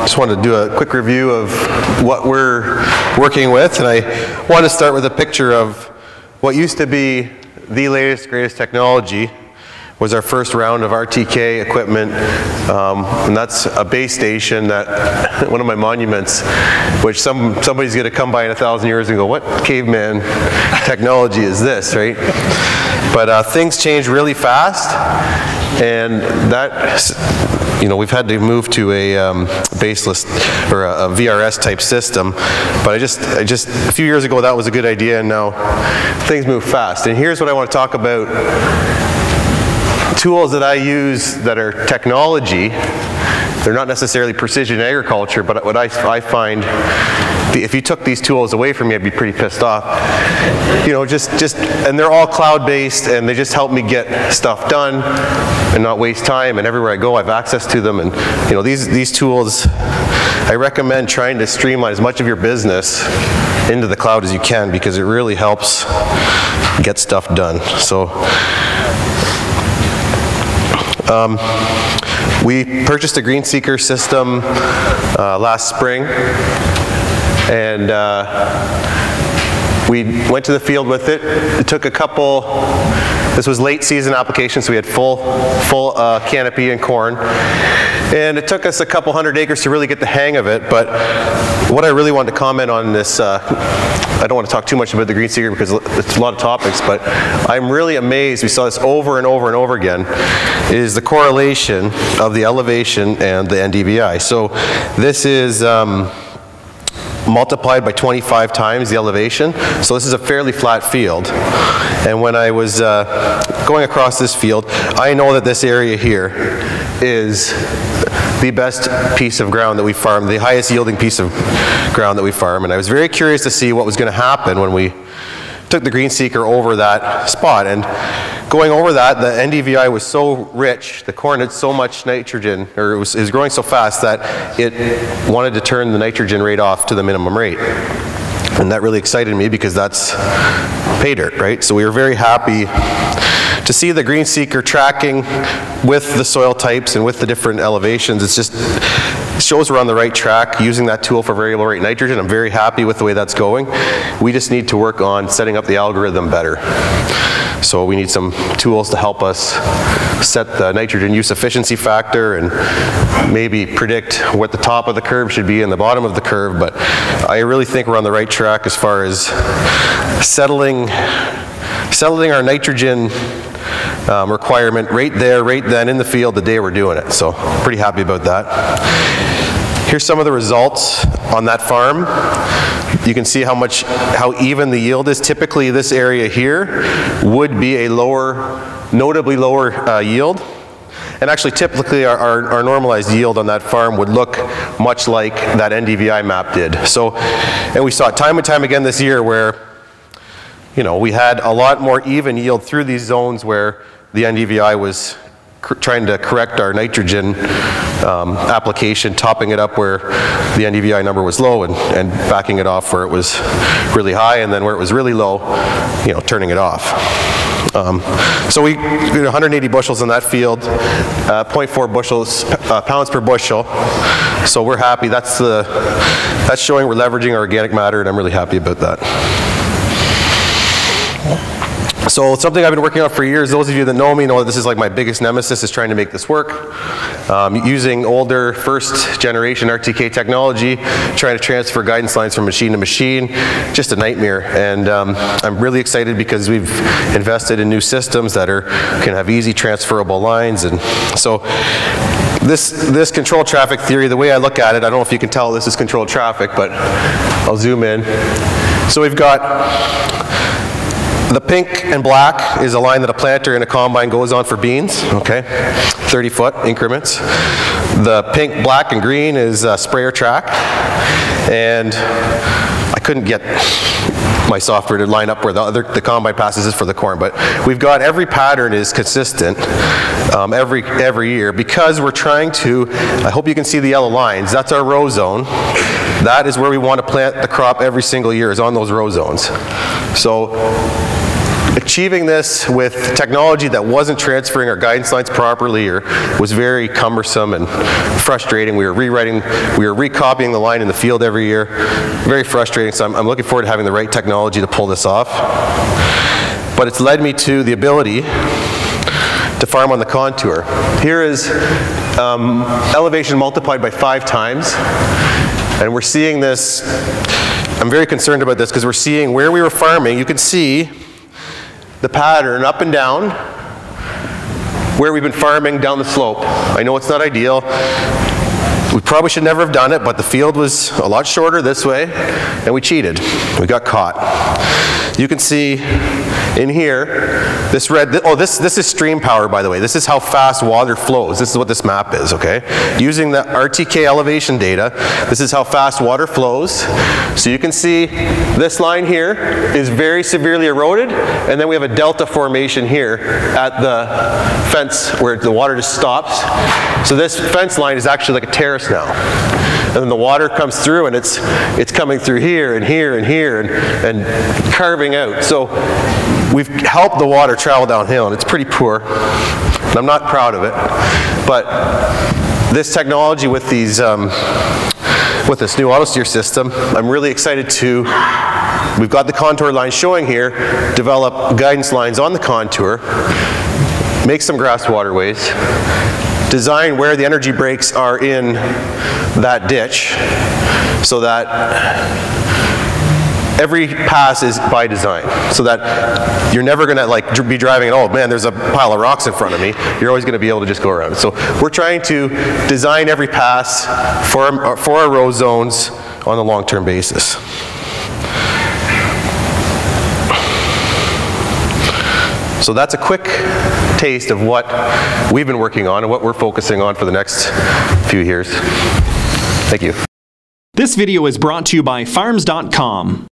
Just wanted to do a quick review of what we're working with, and I want to start with a picture of what used to be the latest, greatest technology. Was our first round of RTK equipment, and that's a base station that, one of my monuments, which somebody's going to come by in 1,000 years and go, what caveman technology is this, right? But things change really fast, and that, we've had to move to a baseless or a VRS type system, but I just a few years ago that was a good idea, and now things move fast. And here's what I want to talk about. Tools that I use that are technology. They're not necessarily precision agriculture, but what I find, if you took these tools away from me, I'd be pretty pissed off. And they're all cloud-based, and they just help me get stuff done and not waste time. And everywhere I go, I have access to them. And these tools, I recommend trying to streamline as much of your business into the cloud as you can, because it really helps get stuff done. So. We purchased a green seeker system last spring, and we went to the field with it. It took a couple, this was late season application, so we had full canopy and corn. And it took us a couple hundred acres to really get the hang of it, but what I really wanted to comment on this, I don't want to talk too much about the green seeker because it's a lot of topics, but I'm really amazed, we saw this over and over and over again, is the correlation of the elevation and the NDVI. So this is multiplied by 25 times the elevation. So this is a fairly flat field. And when I was going across this field, I know that this area here is the best piece of ground that we farm, the highest yielding piece of ground that we farm. And I was very curious to see what was going to happen when we took the green seeker over that spot. And going over that, the NDVI was so rich, the corn had so much nitrogen, or it was growing so fast that it wanted to turn the nitrogen rate off to the minimum rate. And that really excited me because that's pay dirt, right? So we were very happy to see the green seeker tracking with the soil types and with the different elevations. It shows we're on the right track using that tool for very low rate nitrogen. I'm very happy with the way that's going. We just need to work on setting up the algorithm better. So we need some tools to help us set the nitrogen use efficiency factor and maybe predict what the top of the curve should be and the bottom of the curve. But I really think we're on the right track as far as settling our nitrogen requirement right there, right then in the field the day we're doing it. So pretty happy about that. Here's some of the results on that farm. You can see how even the yield is. Typically this area here would be a notably lower yield. And actually typically our normalized yield on that farm would look much like that NDVI map did. So, and we saw it time and time again this year where we had a lot more even yield through these zones where the NDVI was trying to correct our nitrogen application, topping it up where the NDVI number was low and backing it off where it was really high, and then where it was really low, turning it off. So we 180 bushels in that field, 0.4 pounds per bushel. So we're happy. That's showing we're leveraging our organic matter, and I'm really happy about that. So something I've been working on for years, those of you that know me know that this is like my biggest nemesis, is trying to make this work. Using older first generation RTK technology, trying to transfer guidance lines from machine to machine, just a nightmare. And I'm really excited because we've invested in new systems that can have easy transferable lines. And so this controlled traffic theory, the way I look at it, I don't know if you can tell this is controlled traffic, but I'll zoom in. So we've got the pink and black is a line that a planter in a combine goes on for beans, okay, 30-foot increments. The pink, black, and green is a sprayer track, and I couldn't get my software to line up where the combine passes is for the corn, but we've got every pattern is consistent every year because we're trying to, I hope you can see the yellow lines, that's our row zone. That is where we want to plant the crop every single year, is on those row zones. So achieving this with technology that wasn't transferring our guidance lines properly or was very cumbersome and frustrating. We were recopying the line in the field every year. Very frustrating, so I'm looking forward to having the right technology to pull this off. But it's led me to the ability to farm on the contour. Here is elevation multiplied by 5 times, and we're seeing this. I'm very concerned about this because we're seeing where we were farming. You can see the pattern up and down where we've been farming down the slope. I know it's not ideal. We probably should never have done it, but the field was a lot shorter this way, and we cheated. We got caught. You can see in here, this red, this is stream power, by the way. This is how fast water flows. This is what this map is, okay? Using the RTK elevation data, this is how fast water flows. So you can see this line here is very severely eroded, and then we have a delta formation here at the fence where the water just stops. So this fence line is actually like a terrace now. And then the water comes through, and it's coming through here and here and here and carving out. So we've helped the water travel downhill, and it's pretty poor. And I'm not proud of it. But this technology with these with this new auto steer system, I'm really excited to. We've got the contour line showing here. Develop guidance lines on the contour. Make some grass waterways. Design where the energy breaks are in that ditch so that every pass is by design, so that you're never going to be driving and, oh man, there's a pile of rocks in front of me. You're always going to be able to just go around. So we're trying to design every pass for our row zones on a long-term basis. So that's a quick taste of what we've been working on and what we're focusing on for the next few years. Thank you. This video is brought to you by Farms.com.